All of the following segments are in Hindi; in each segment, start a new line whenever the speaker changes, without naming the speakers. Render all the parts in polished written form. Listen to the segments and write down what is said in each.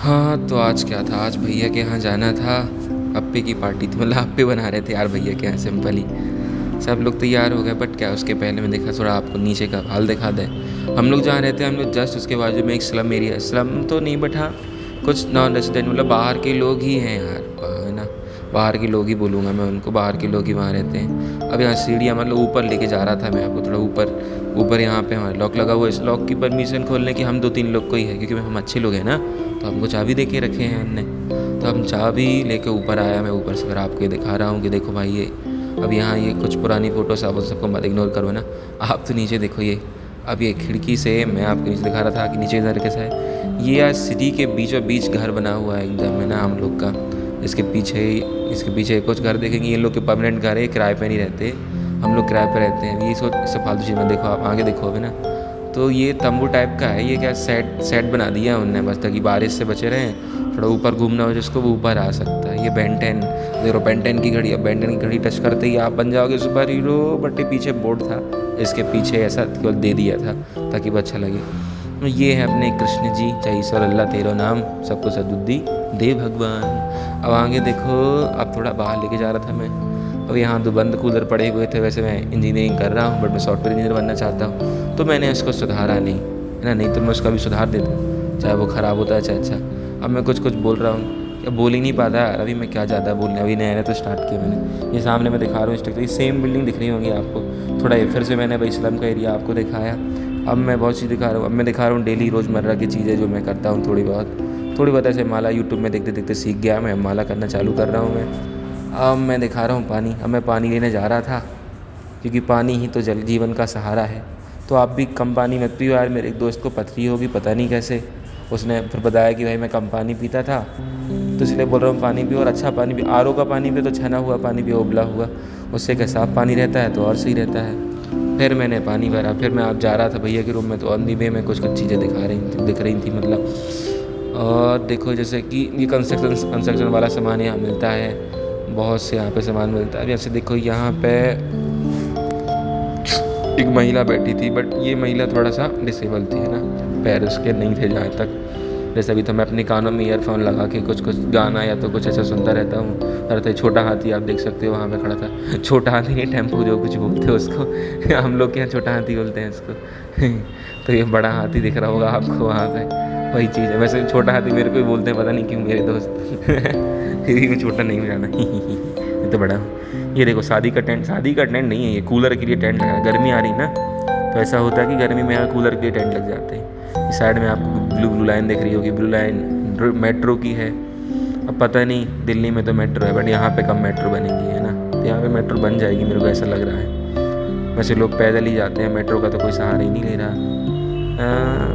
हाँ, तो आज क्या था, आज भैया के यहाँ जाना था। अप्पे की पार्टी थी, मतलब अप्पे बना रहे थे यार भैया के यहाँ सिंपल ही। सब लोग तैयार हो गए, बट क्या उसके पहले मैं देखा थोड़ा आपको नीचे का हाल दिखा दें। हम लोग जहाँ रहते हैं, हम लोग जस्ट उसके बाजू में एक स्लम एरिया, स्लम तो नहीं बट हाँ कुछ नॉन रेजिडेंट, मतलब बाहर के लोग ही हैं यार, है ना। बाहर के लोग ही बोलूँगा मैं उनको, बाहर के लोग ही वहाँ रहते हैं। अब यहाँ सीढ़ियाँ मतलब ऊपर लेके जा रहा था मैं आपको, थोड़ा ऊपर ऊपर यहाँ पे हमारा लॉक लगा हुआ है। इस लॉक की परमिशन खोलने की हम 2-3 लोग को ही है, क्योंकि हम अच्छे लोग हैं ना, तो हमको चाबी दे के रखे हैं हमने। तो हम चाबी लेके ऊपर आया, मैं ऊपर से फिर आपको ये दिखा रहा हूँ कि देखो भाई ये अब यहाँ ये कुछ पुरानी फ़ोटोज़ आप सबको मत इग्नोर करो ना। आप तो नीचे देखो ये, अब ये खिड़की से मैं आपको नीचे दिखा रहा था कि नीचे इधर कैसा है। ये आज सिटी के बीचों बीच घर बना हुआ है एकदम, है ना हम लोग का। इसके पीछे कुछ घर देखेंगे, ये लोग के परमानेंट घर है, किराए पे नहीं रहते। हम लोग किराए पे रहते हैं। ये सब फालतू चीज़ में देखो, आप आगे देखो अभी ना, तो ये तंबू टाइप का है। ये क्या सेट बना दिया उनने बस, ताकि बारिश से बचे रहें। थोड़ा ऊपर घूमना हो जिसको, वो ऊपर आ सकता है। ये बेंटेन देखो, बेंटेन की घड़ी, अब बेंटेन की घड़ी टच करते ही आप बन जाओगे सुपर हीरो। बट ये पीछे बोर्ड था, इसके पीछे ऐसा केवल दे दिया था ताकि वो अच्छा लगे। ये है अपने कृष्ण जी, चाहे ईश्वर अल्लाह तेरो नाम, सबको सदुद्दी दे भगवान। अब आगे देखो, अब थोड़ा बाहर लेके जा रहा था मैं। अब यहाँ दो बंद कूलर पड़े हुए थे। वैसे मैं इंजीनियरिंग कर रहा हूँ, बट मैं सॉफ्टवेयर इंजीनियर बनना चाहता हूँ, तो मैंने इसको सुधारा नहीं, है ना। नहीं तो मैं उसका भी सुधार देता, चाहे वो ख़राब होता है चाहे अच्छा। अब मैं कुछ बोल रहा हूँ, क्या बोल ही नहीं पाता यार। अभी मैं क्या ज़्यादा बोलने, अभी नया तो स्टार्ट किया मैंने। ये सामने मैं दिखा रहा हूँ स्ट्रक्चर, ये सेम बिल्डिंग दिख रही होंगी आपको। थोड़ा ये फिर से मैंने भाई इस्लाम का एरिया आपको दिखाया। अब मैं बहुत चीज़ दिखा रहा हूँ। अब मैं दिखा रहा हूँ डेली रोज़मर्रा की चीज़ें जो मैं करता हूँ, थोड़ी बहुत ऐसे माला यूट्यूब में देखते देखते सीख गया मैं, माला करना चालू कर रहा हूँ मैं। अब मैं दिखा रहा हूँ पानी। अब मैं पानी लेने जा रहा था, क्योंकि पानी ही तो जल जीवन का सहारा है। तो आप भी कम पानी मत पियो यार। मेरे एक दोस्त को पथरी होगी, पता नहीं कैसे, उसने फिर बताया कि भाई मैं कम पानी पीता था, तो इसलिए बोल रहा हूँ पानी पियो, और अच्छा पानी पियो। आर ओ का पानी पियो, तो छना हुआ पानी पियो, उबला हुआ, उससे क्या साफ़ पानी रहता है तो और सही रहता है। फिर मैंने पानी भरा, फिर मैं आप जा रहा था भैया के रूम में, तो ऑन दी वे में कुछ चीज़ें दिख रही थी मतलब। और देखो जैसे कि ये कंस्ट्रक्शन वाला सामान यहाँ मिलता है, बहुत से यहाँ पे सामान मिलता है। जैसे देखो यहाँ पे एक महिला बैठी थी, बट ये महिला थोड़ा सा डिसेबल थी, है ना, पैर उसके नहीं थे जहाँ तक। जैसे अभी तो मैं अपने कानों में ईयरफोन लगा के कुछ गाना या तो कुछ ऐसा सुनता रहता हूँ। और तो छोटा हाथी आप देख सकते हो वहाँ पे खड़ा था। छोटा हाथी नहीं, टेम्पो जो कुछ बोलते हैं उसको हम लोग के यहाँ छोटा हाथी बोलते हैं इसको तो ये बड़ा हाथी दिख रहा होगा आपको वहाँ पे, वही चीज़ है। वैसे छोटा हाथी मेरे को ही बोलते हैं, पता नहीं क्यों मेरे दोस्त फिर भी मैं छोटा नहीं हो जाना ये तो बड़ा हूँ। ये देखो शादी का टेंट नहीं है, ये कूलर के लिए टेंट लगा। गर्मी आ रही ना, तो ऐसा होता है कि गर्मी में यहाँ कूलर के लिए टेंट लग जाते हैं। इस साइड में आपको ब्लू लाइन दिख रही होगी, ब्लू लाइन मेट्रो की है। अब पता नहीं दिल्ली में तो मेट्रो है, बट यहाँ पे कब मेट्रो बनेगी, है ना। तो यहाँ पे मेट्रो बन जाएगी, मेरे को ऐसा लग रहा है। वैसे लोग पैदल ही जाते हैं, मेट्रो का तो कोई सहारा ही नहीं ले रहा।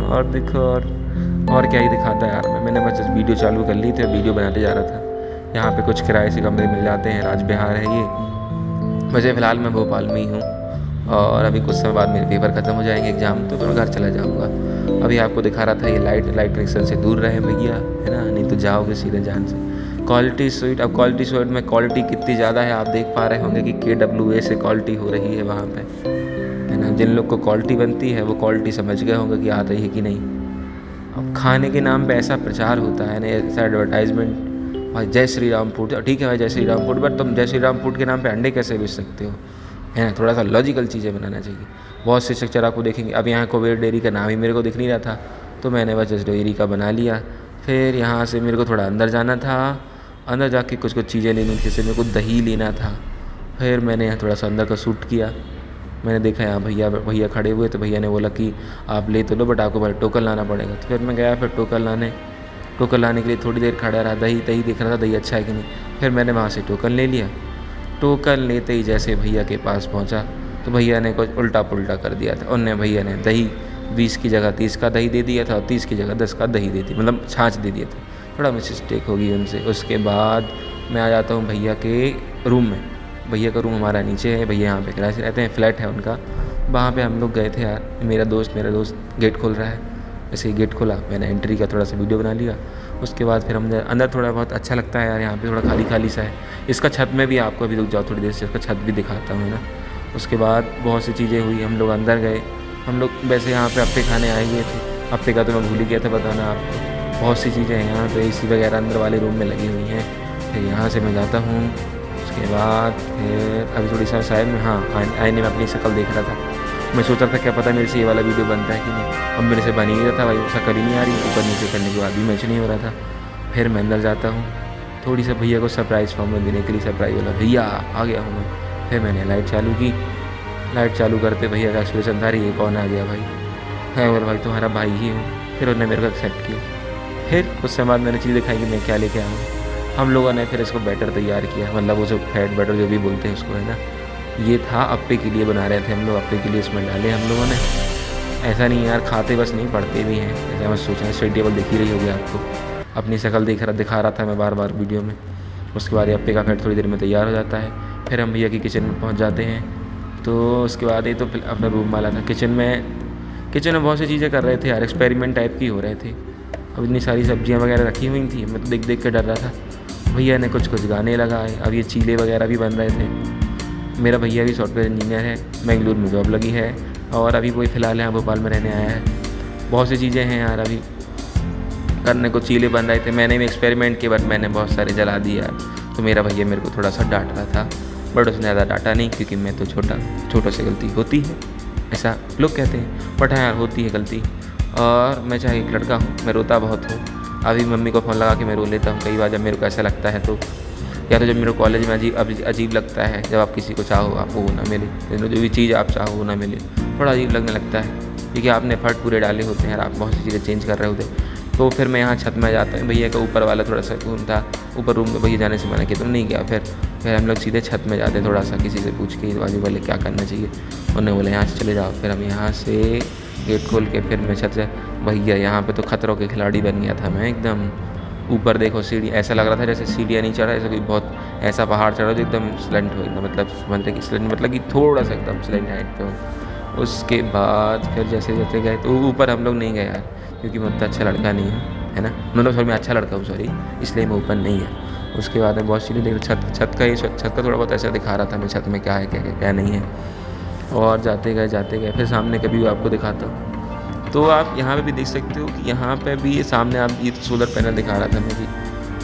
और देखो और क्या ही दिखाता है यार। मैंने बस वीडियो चालू कर ली थी, वीडियो बनाते जा रहा था। यहाँ पे कुछ किराए से कमरे मिल जाते हैं, राज विहार है ये। वैसे फ़िलहाल मैं भोपाल में ही हूँ, और अभी कुछ समय बाद मेरे पेपर ख़त्म हो जाएंगे, एग्ज़ाम, तो मैं घर चला जाऊँगा। अभी आपको दिखा रहा था ये लाइट कनेक्शन से दूर रहे भैया, है ना, नहीं तो जाओगे सीधे जान से। क्वालिटी स्वीट, अब क्वालिटी स्वीट में क्वालिटी कितनी ज़्यादा है आप देख पा रहे होंगे कि KWA से क्वालिटी हो रही है वहाँ पे, है ना। जिन लोग को क्वालिटी बनती है वो क्वालिटी समझ गए होंगे कि आ रही है कि नहीं। अब खाने के नाम पे ऐसा प्रचार होता है ना, ऐसा एडवर्टाइजमेंट, भाई जय श्री राम फूड, ठीक है भाई जय श्री राम फूड, बट तुम जय श्री राम फूड के नाम पे अंडे कैसे बेच सकते हो, है ना। थोड़ा सा लॉजिकल चीज़ें बनाना चाहिए। बहुत से स्ट्रक्चर आपको देखेंगे। अब यहाँ कुबेर डेयरी का नाम ही मेरे को दिख नहीं रहा था, तो मैंने बस जस्ट डेयरी का बना लिया। फिर यहाँ से मेरे को थोड़ा अंदर जाना था, अंदर जाके कुछ चीज़ें लेनी थी। जैसे मेरे को दही लेना था। फिर मैंने यहाँ थोड़ा सा अंदर का शूट किया। मैंने देखा यहाँ भैया खड़े हुए, तो भैया ने बोला कि आप ले तो लो, बट आपको भाई टोकन लाना पड़ेगा। तो फिर मैं गया, फिर टोकन लाने के लिए थोड़ी देर खड़ा रहा। दही दिख रहा था, दही अच्छा है कि नहीं। फिर मैंने वहाँ से टोकन ले लिया। टोकन लेते ही जैसे भैया के पास पहुंचा, तो भैया ने कुछ उल्टा पुल्टा कर दिया था। भैया ने दही 20 की जगह 30 का दही दे दिया था, और 30 की जगह 10 का दही दे दी, मतलब छाछ दे दिया था। थोड़ा मिस्टेक होगी उनसे। उसके बाद मैं आ जाता हूँ भैया के रूम में। भैया का रूम हमारा नीचे है, भैया यहाँ पे किराए से रहते हैं, फ्लैट है उनका। वहाँ पे हम लोग गए थे यार। मेरा दोस्त गेट खोल रहा है। ऐसे ही गेट खोला, मैंने एंट्री का थोड़ा सा वीडियो बना लिया। उसके बाद फिर हमने अंदर, थोड़ा बहुत अच्छा लगता है यार यहाँ पे, थोड़ा खाली सा है। इसका छत में भी आपको अभी रुक जाओ थोड़ी देर से, इसका छत भी दिखाता हूँ, है ना। उसके बाद बहुत सी चीज़ें हुई, हम लोग अंदर गए। हम लोग वैसे यहाँ पे अप्पे खाने आए हुए थे। अप्पे का तो मैं भूल ही गया था बताना आपको। बहुत सी चीज़ें हैं यहाँ तो AC वगैरह अंदर वाले रूम में लगी हुई हैं। फिर यहाँ से मैं जाता हूँ, उसके बाद फिर अभी थोड़ी सा शायद मैं आईने में अपनी शक्ल देख रहा था। मैं सोच रहा था क्या पता मेरे से ये वाला वीडियो बनता है कि नहीं। अब मेरे से बन ही रहा था भाई, शक्ल ही नहीं आ रही, ऊपर नीचे करने के बाद भी मैच नहीं हो रहा था। फिर मैं अंदर जाता हूँ, थोड़ी सा भैया को सरप्राइज़ फॉर्म में देने के लिए, सरप्राइज़ वाला भैया आ गया हूँ मैं। फिर मैंने लाइट चालू की, लाइट चालू करते भैया का एक्सप्रेशन था, ये कौन आ गया भाई, है और भाई तुम्हारा भाई ही हूँ। फिर उन्होंने मेरे को एक्सेप्ट किया। फिर उस समय बाद मैंने चीज़ दिखाई कि मैं क्या लेके आया हूँ। हम लोगों ने फिर इसको बैटर तैयार किया, मतलब वो जो फैट बैटर जो भी बोलते हैं उसको, है ना। ये था अप्पे के लिए बना रहे थे हम लोग, अप्पे के लिए इसमें डाले हम लोगों ने। ऐसा नहीं यार, खाते बस नहीं पढ़ते भी हैं, ऐसा मैं सोचा। स्टडी टेबल दिख ही रही होगी आपको, अपनी शक्ल दिखा रहा था मैं बार बार वीडियो में। उसके बाद ये अप्पे का फैट थोड़ी देर में तैयार हो जाता है। फिर हम भैया की किचन में पहुँच जाते हैं। तो उसके बाद ये तो अपना रूम वाला था। किचन में बहुत सी चीज़ें कर रहे थे यार, एक्सपेरिमेंट टाइप की हो रहे थे। अब इतनी सारी सब्जियां वगैरह रखी हुई थी, मैं तो देख के डर रहा था। भैया ने कुछ गाने लगाए। अब ये चीले वगैरह भी बन रहे थे। मेरा भैया भी सॉफ्टवेयर इंजीनियर है, बेंगलुरु में जॉब लगी है, और अभी वही फ़िलहाल यहाँ भोपाल में रहने आया है। बहुत सी चीज़ें हैं यार अभी करने को। चीले बन रहे थे, मैंने भी एक्सपेरिमेंट किया, बट मैंने बहुत सारे जला दिए यार। तो मेरा भैया मेरे को थोड़ा सा डांट रहा था, बट उसने ज़्यादा डांटा नहीं, क्योंकि मैं तो छोटों से गलती होती है, ऐसा लोग कहते हैं। बट हाँ यार, होती है गलती। और मैं चाहे एक लड़का हूँ, मैं रोता बहुत हूँ। अभी मम्मी को फ़ोन लगा के मैं रो लेता हूँ कई बार, जब मेरे को ऐसा लगता है तो। या तो जब मेरे कॉलेज में अजीब लगता है, जब आप किसी को चाहो आपको वो ना मिले, जो भी चीज़ आप चाहो वो ना मिले, थोड़ा अजीब लगने लगता है, क्योंकि आपने एफर्ट पूरे डाले होते हैं और आप बहुत सी चीज़ें चेंज कर रहे होते हैं। तो फिर मैं यहाँ छत में जाता हूँ। भैया का ऊपर वाला थोड़ा सा रूम था, ऊपर रूम में भैया जाने से मना किया तो नहीं गया। फिर हम लोग सीधे छत में जाते, थोड़ा सा किसी से पूछ के बाजू वाले क्या करना चाहिए। उन्होंने बोला यहाँ से चले जाओ। फिर हम यहाँ से गेट खोल के फिर मैं छत से, भैया यहाँ पे तो खतरों के खिलाड़ी बन गया था मैं एकदम। ऊपर देखो सीढ़ी, ऐसा लग रहा था जैसे सीढ़ियाँ नहीं चढ़ा, ऐसा कोई बहुत ऐसा पहाड़ चढ़ा जो एकदम स्लेंट हो एकदम, मतलब कि थोड़ा सा एकदम स्लेंट हाइट पे हो। उसके बाद फिर जैसे जैसे गए तो ऊपर हम लोग नहीं गए यार, क्योंकि मैं उतना अच्छा लड़का नहीं हूँ, है ना। मतलब सॉरी, मैं अच्छा लड़का हूँ सॉरी, इसलिए मैं ऊपर नहीं है। उसके बाद मैं बहुत सीढ़ी देख, छत का थोड़ा बहुत ऐसा दिखा रहा था मैं, छत में क्या है क्या नहीं है। और जाते गए फिर सामने कभी आपको दिखाता हूँ। तो आप यहाँ पे भी देख सकते हो कि यहाँ पे भी ये सामने आप, ये तो सोलर पैनल दिखा रहा था मुझे,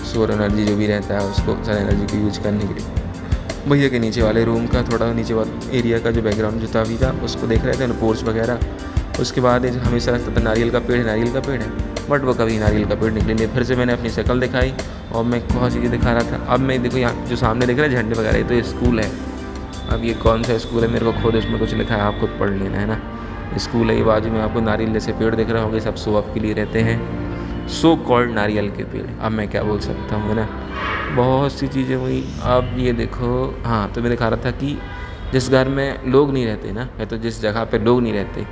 सोलर एनर्जी जो भी रहता है उसको, सन एनर्जी को यूज करने के लिए। भैया के नीचे वाले रूम का थोड़ा नीचे वाला एरिया का जो बैकग्राउंड जो था अभी था, उसको देख रहे थे ना, पोर्च वगैरह। उसके बाद हमेशा लगता था नारियल का पेड़ है, बट वो कभी नारियल का पेड़ निकले नहीं। फिर से मैंने अपनी शक्ल दिखाई और मैं बहुत चीज़ें दिखा रहा था। अब मैं देखो यहाँ जो सामने दिख रहा है झंडे वगैरह, तो ये स्कूल है। अब ये कौन सा स्कूल है मेरे को खुद इसमें कुछ लिखा है, आप खुद पढ़ लेना, है ना। स्कूल है, ये बाजू में आपको नारियल जैसे पेड़ दिख रहे होंगे, सब शो ऑफ के लिए रहते हैं, सो कॉल्ड नारियल के पेड़। अब मैं क्या बोल सकता हूँ, है ना। बहुत सी चीज़ें हुई। अब ये देखो, हाँ, तो मैं दिखा रहा था कि जिस घर में लोग नहीं रहते ना, या तो जिस जगह पे लोग नहीं रहते,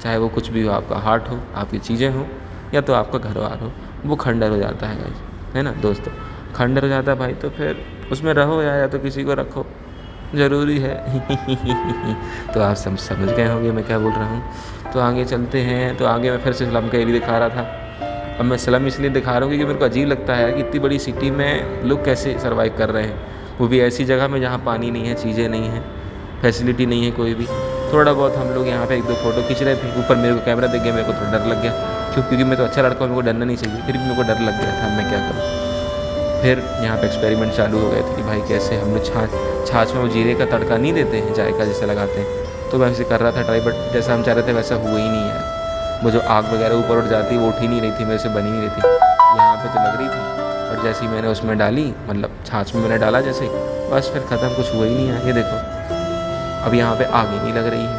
चाहे वो कुछ भी हो, आपका हार्ट हो, आपकी चीज़ें हो, या तो आपका घर बार हो, वो खंडर हो जाता है गाइस, है ना दोस्तों। खंडर हो जाता है भाई, तो फिर उसमें रहो या तो किसी को रखो, ज़रूरी है। तो आप समझ गए होंगे मैं क्या बोल रहा हूँ। तो आगे चलते हैं। तो आगे मैं फिर से स्लम का एरिया दिखा रहा था। अब मैं स्लम इसलिए दिखा रहा हूँ क्योंकि मेरे को अजीब लगता है कि इतनी बड़ी सिटी में लोग कैसे सर्वाइव कर रहे हैं, वो भी ऐसी जगह में जहाँ पानी नहीं है, चीज़ें नहीं हैं, फैसिलिटी नहीं है कोई भी। थोड़ा बहुत हम लोग यहाँ पे 1-2 फ़ोटो खींच रहे थे। ऊपर मेरे को कैमरा दिख गया, मेरे को थोड़ा डर लग गया, क्योंकि मैं तो अच्छा लड़का हूँ, मेरे को डरना नहीं चाहिए, फिर भी मेरे को डर लग गया था, मैं क्या करूँ। फिर यहाँ पे एक्सपेरिमेंट चालू हो गए थे कि भाई कैसे हम लोग छाछ में वो जीरे का तड़का नहीं देते हैं, जायका जैसे लगाते हैं, तो वैसे कर रहा था ट्राई, बट जैसा हम चाह रहे थे वैसा हुआ ही नहीं है। वो जो आग वगैरह ऊपर उठ जाती है वो उठ ही नहीं रही थी, मेरे से बनी नहीं रही थी। यहाँ पे तो लग रही थी, और जैसे ही मैंने उसमें डाली, मतलब छाछ में मैंने डाला जैसे, बस फिर ख़त्म, कुछ हुआ ही नहीं है। ये देखो अब यहाँ पे आग ही नहीं लग रही है,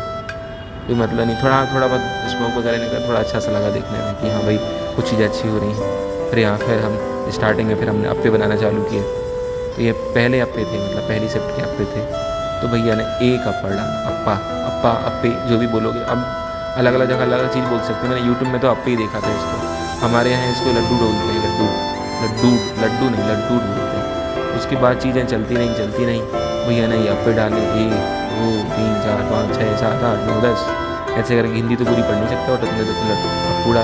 कोई मतलब नहीं। थोड़ा बहुत स्मोक वगैरह निकला, थोड़ा अच्छा सा लगा देखने में कि हाँ भाई कुछ चीज़ें अच्छी हो रही हैं। फिर हम स्टार्टिंग में फिर हमने अप्पे बनाना चालू किए। तो ये पहले अप्पे थे, मतलब पहली शिफ्ट के अप्पे थे। तो भैया ने एक अप्पा डाला, अप्पे जो भी बोलोगे, अब अलग अलग जगह अलग अलग चीज़ बोल सकते हैं। मैंने यूट्यूब में तो अप्पे ही देखा था इसको। हमारे यहाँ इसको लड्डू बोलते हैं, लड्डू बोलते हैं। उसके बाद चीज़ें चलती नहीं। भैया ने ये अप्पे डाले, 1 2 3 4 5 6 7 8 9 10 ऐसे करके। हिंदी तो पूरी पढ़ नहीं सकता, और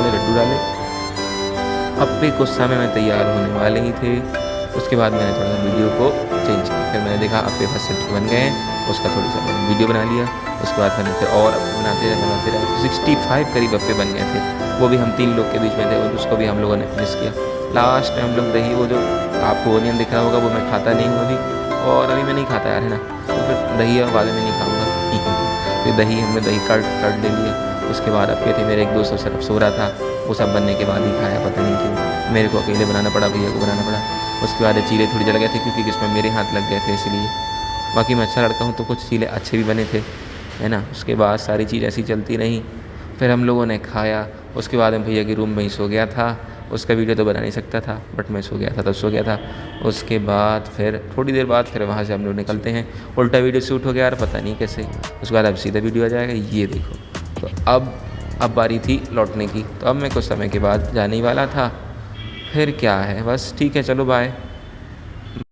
लड्डू डाले। अप्पे कुछ समय में तैयार होने वाले ही थे। उसके बाद मैंने थोड़ा सा वीडियो को चेंज किया, फिर मैंने देखा अप्पे फर्स्ट सेट बन गए हैं, उसका थोड़ी सा मैंने वीडियो बना लिया। उसके बाद मैंने फिर और अप्पे बनाते रहे 65 करीब अप्पे बन गए थे, वो भी हम 3 लोग के बीच में थे और उसको भी हम लोगों ने फिनिश किया। लास्ट में हम लोग दही, वो जो आपको ओनियन दिख रहा होगा वो मैं खाता नहीं हूँ अभी, और अभी मैं नहीं खाता यार, है ना, तो फिर दही और बाद में नहीं खाऊँगा। फिर दही हमने दही कट ले लिया। उसके बाद अप्पे थे, मेरे एक दोस्त सिर्फ सो रहा था, वो सब बनने के बाद ही खाया, पता नहीं क्यों मेरे को अकेले बनाना पड़ा, भैया को बनाना पड़ा। उसके बाद चीले थोड़ी जल गए थे क्योंकि इसमें मेरे हाथ लग गए थे इसलिए, बाकी मैं अच्छा लड़का हूँ तो कुछ चीले अच्छे भी बने थे, है ना। उसके बाद सारी चीज़ ऐसी चलती रहीं, फिर हम लोगों ने खाया। उसके बाद मैं भैया के रूम में ही सो गया था, उसका वीडियो तो बना नहीं सकता था बट मैं सो गया था, तब सो गया था। उसके बाद फिर थोड़ी देर बाद फिर वहाँ से हम लोग निकलते हैं, उल्टा वीडियो शूट हो गया यार, पता नहीं कैसे। उसके बाद अब सीधा वीडियो आ जाएगा, ये देखो। तो अब बारी थी लौटने की, तो अब मैं कुछ समय के बाद जाने ही वाला था। फिर क्या है, बस ठीक है, चलो बाय।